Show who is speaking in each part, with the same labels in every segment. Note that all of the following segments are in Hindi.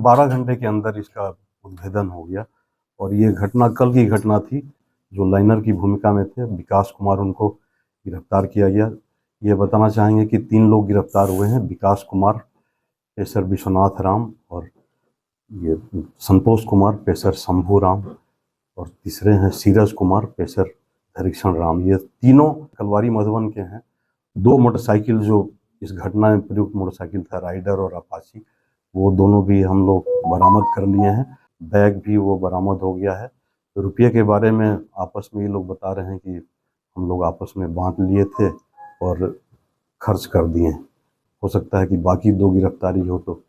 Speaker 1: 12 घंटे के अंदर इसका उद्भेदन हो गया और ये घटना कल की घटना थी। जो लाइनर की भूमिका में थे विकास कुमार, उनको गिरफ्तार किया गया। ये बताना चाहेंगे कि 3 लोग गिरफ्तार हुए हैं, विकास कुमार, पेसर विश्वनाथ राम और ये संतोष कुमार, पेसर शंभू राम और तीसरे हैं सीरज कुमार, पेसर धरीक्षण राम। ये तीनों कलवारी मधुबन के हैं। 2 मोटरसाइकिल जो इस घटना में प्रयुक्त मोटरसाइकिल था, राइडर और अपाची, वो दोनों भी हम लोग बरामद कर लिए हैं। बैग भी वो बरामद हो गया है। रुपये के बारे में आपस में ये लोग बता रहे हैं कि हम लोग आपस में बांट लिए थे और खर्च कर दिए। हो सकता है कि बाकी 2 गिरफ्तारी हो तो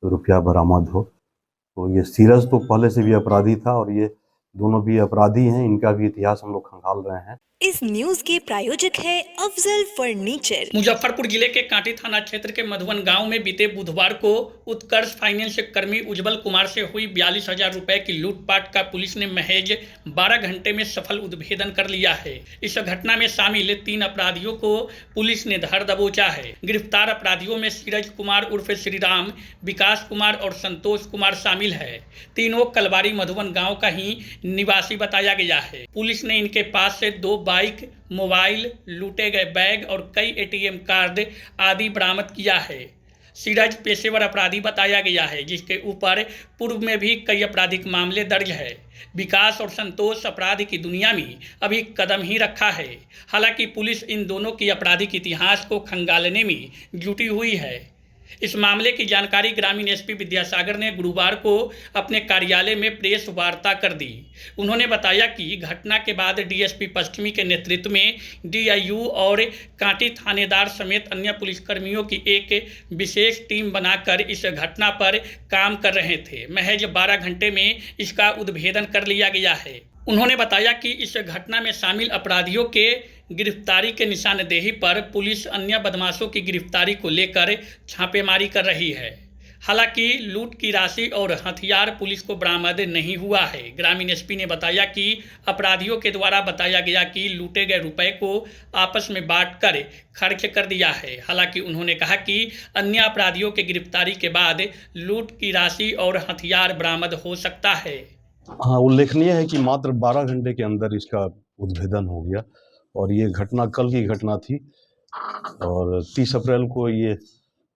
Speaker 1: रुपया बरामद हो। तो ये सीरज तो पहले से भी अपराधी था और ये दोनों भी अपराधी हैं। इनका भी इतिहास हम लोग खंगाल रहे हैं।
Speaker 2: इस न्यूज के प्रायोजक है अफजल फर्नीचर।
Speaker 3: मुजफ्फरपुर जिले के कांटी थाना क्षेत्र के मधुबन गांव में बीते बुधवार को उत्कर्ष फाइनेंस कर्मी उज्जवल कुमार से हुई 42,000 रुपए की लूटपाट का पुलिस ने महज 12 घंटे में सफल उद्भेदन कर लिया है। इस घटना में शामिल 3 अपराधियों को पुलिस ने धर दबोचा है। गिरफ्तार अपराधियों में सीरज कुमार उर्फ श्रीराम, विकास कुमार और संतोष कुमार शामिल है। तीनों कलवारी मधुबन गाँव का ही निवासी बताया गया है। पुलिस ने इनके पास से 2 बाइक, मोबाइल, लूटे गए बैग और कई एटीएम कार्ड आदि बरामद किया है। सीरज पेशेवर अपराधी बताया गया है, जिसके ऊपर पूर्व में भी कई आपराधिक मामले दर्ज है। विकास और संतोष अपराध की दुनिया में अभी कदम ही रखा है। हालांकि पुलिस इन दोनों की आपराधिक इतिहास को खंगालने में जुटी हुई है। इस मामले की जानकारी ग्रामीण एसपी विद्यासागर ने गुरुवार को अपने कार्यालय में प्रेस वार्ता कर दी। उन्होंने बताया कि घटना के बाद डीएसपी पश्चिमी के नेतृत्व में डीआईयू और कांटी थानेदार समेत अन्य पुलिसकर्मियों की एक विशेष टीम बनाकर इस घटना पर काम कर रहे थे। महज 12 घंटे में इसका उद्भेदन कर लिया गया है। उन्होंने बताया कि इस घटना में शामिल अपराधियों के गिरफ्तारी के निशानदेही पर पुलिस अन्य बदमाशों की गिरफ्तारी को लेकर छापेमारी कर रही है। हालांकि लूट की राशि और हथियार पुलिस को बरामद नहीं हुआ है। ग्रामीण एसपी ने बताया कि अपराधियों के द्वारा बताया गया कि लूटे गए रुपए को आपस में बांटकर खर्च कर दिया है। हालांकि उन्होंने कहा कि अन्य अपराधियों के गिरफ्तारी के बाद लूट की राशि और हथियार बरामद हो सकता है।
Speaker 1: हाँ, उल्लेखनीय है कि मात्र 12 घंटे के अंदर इसका उद्भेदन हो गया और ये घटना कल की घटना थी और 30 अप्रैल को ये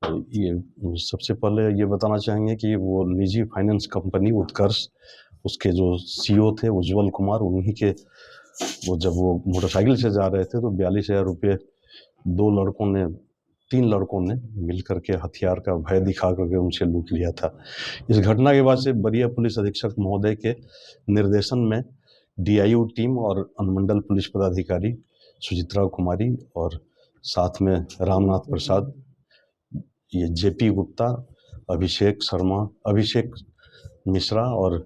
Speaker 1: सबसे पहले ये बताना चाहेंगे कि वो निजी फाइनेंस कंपनी उत्कर्ष, उसके जो सीईओ थे उज्जवल कुमार, उन्हीं के जब वो मोटरसाइकिल से जा रहे थे तो 42,000 रुपये 3 लड़कों ने मिल करके हथियार का भय दिखा करके उनसे लूट लिया था। इस घटना के बाद से वरीय पुलिस अधीक्षक महोदय के निर्देशन में डीआईयू टीम और अनुमंडल पुलिस पदाधिकारी सुचित्रा कुमारी और साथ में रामनाथ प्रसाद, ये जेपी गुप्ता, अभिषेक शर्मा, अभिषेक मिश्रा और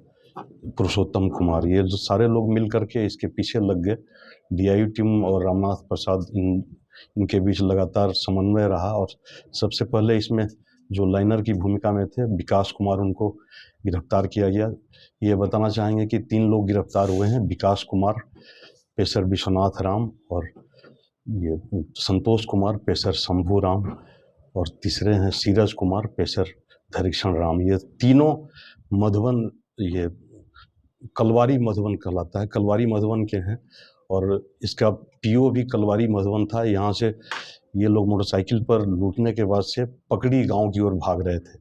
Speaker 1: पुरुषोत्तम कुमार, ये जो सारे लोग मिल करके इसके पीछे लग गए। डीआईयू टीम और रामनाथ प्रसाद इनके बीच लगातार समन्वय रहा और सबसे पहले इसमें जो लाइनर की भूमिका में थे विकास कुमार, उनको गिरफ्तार किया गया। ये बताना चाहेंगे कि 3 लोग गिरफ्तार हुए हैं, विकास कुमार, पेसर विश्वनाथ राम और ये संतोष कुमार, पेसर शंभू राम और तीसरे हैं सीरज कुमार, पेसर धरीक्षण राम। ये तीनों मधुबन, ये कलवारी मधुबन कहलाता है, कलवारी मधुबन के हैं और इसका पीओ भी कलवारी मधुबन था। यहाँ से ये लोग मोटरसाइकिल पर लूटने के बाद से पकड़ी गांव की ओर भाग रहे थे,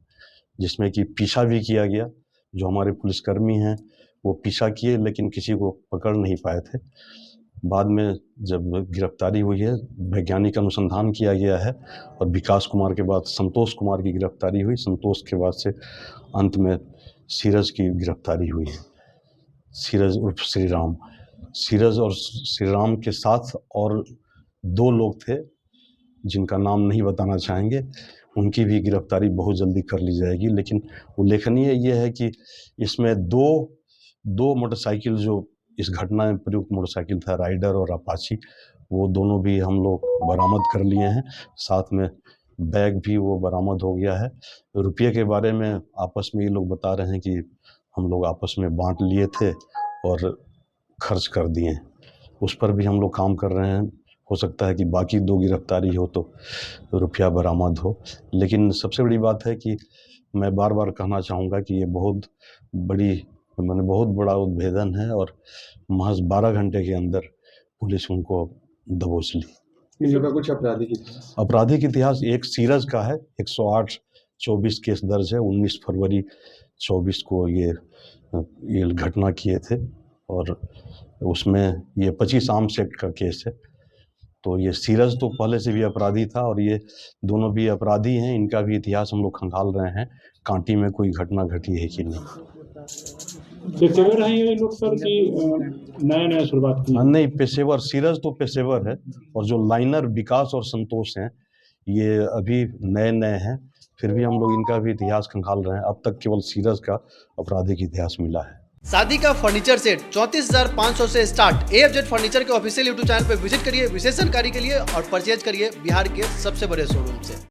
Speaker 1: जिसमें कि पीछा भी किया गया। जो हमारे पुलिसकर्मी हैं वो पीछा किए लेकिन किसी को पकड़ नहीं पाए थे। बाद में जब गिरफ्तारी हुई है, वैज्ञानिक अनुसंधान किया गया है और विकास कुमार के बाद संतोष कुमार की गिरफ्तारी हुई। संतोष के बाद से अंत में सीरज की गिरफ्तारी हुई है। सीरज उर्फ श्रीराम, सीरज और श्रीराम के साथ और 2 लोग थे जिनका नाम नहीं बताना चाहेंगे, उनकी भी गिरफ्तारी बहुत जल्दी कर ली जाएगी। लेकिन उल्लेखनीय ये है कि इसमें दो मोटरसाइकिल जो इस घटना में प्रयुक्त मोटरसाइकिल था, राइडर और अपाची, वो दोनों भी हम लोग बरामद कर लिए हैं। साथ में बैग भी वो बरामद हो गया है। रुपये के बारे में आपस में ये लोग बता रहे हैं कि हम लोग आपस में बांट लिए थे और खर्च कर दिए। उस पर भी हम लोग काम कर रहे हैं। हो सकता है कि बाकी 2 गिरफ्तारी हो तो रुपया बरामद हो। लेकिन सबसे बड़ी बात है कि मैं बार बार कहना चाहूँगा कि ये बहुत बड़ा उद्भेदन है और महज 12 घंटे के अंदर पुलिस उनको दबोच ली।
Speaker 4: इनका कुछ
Speaker 1: आपराधिक इतिहास एक सीरज का है, 108-24 केस दर्ज है। 19 फरवरी 24 को ये घटना किए थे और उसमें ये 25 आर्म्स एक्ट का केस है। तो ये सीरज तो पहले से भी अपराधी था और ये दोनों भी अपराधी हैं। इनका भी इतिहास हम लोग खंगाल रहे हैं, कांटी में कोई घटना घटी है कि नहीं।
Speaker 5: पेशेवर हैं ये लोग सर कि नया शुरुआत की?
Speaker 1: नहीं, पेशेवर, सीरज तो पेशेवर है और जो लाइनर विकास और संतोष हैं ये अभी नए हैं। फिर भी हम लोग इनका भी इतिहास खंगाल रहे हैं। अब तक केवल सीरज का आपराधिक इतिहास मिला है।
Speaker 6: शादी का फर्नीचर सेट 34,500 से स्टार्ट। AFZ फर्नीचर के ऑफिशियल YouTube चैनल पर विजिट करिए विशेष जानकारी के लिए और परचेज करिए बिहार के सबसे बड़े शोरूम से।